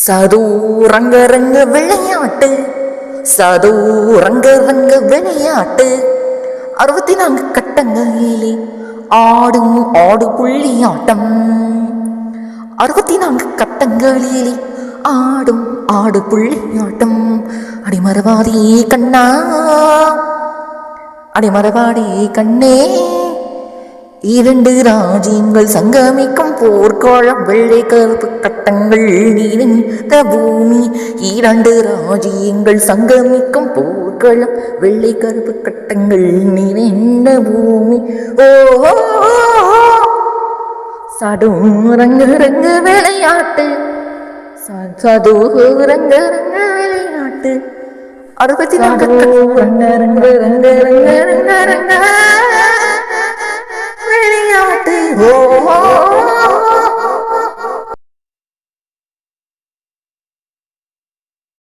சதுரங்க ரங்க விளையாட்டு, சதுரங்க ரங்க விளையாட்டு, 64 கட்டங்களிலே ஆடும் ஆடு புள்ளியாட்டம். 64 கட்டங்களிலே ஆடும் ஆடு புள்ளியாட்டம். அடிமரவாதி கண்ணா, அடிமரவாடி கண்ணே, 2 ராஜ்யங்கள் சங்கமிக்கும் போர்க்கோளம், வெள்ளை கருப்பு கட்டங்கள் நிறைந்த பூமி. 2 ராஜ்யங்கள் சங்கமிக்கும் போர்க்களம், வெள்ளை கருப்பு கட்டங்கள் நிறைந்த பூமி. ஓ சதுரங்க ரங்க விளையாட்டு, சதுரங்க ரங்க விளையாட்டு, 64 ரங்க ரங்க ரங்க ரங்க ரங்க ரங்க விளையாட்டு. ஓ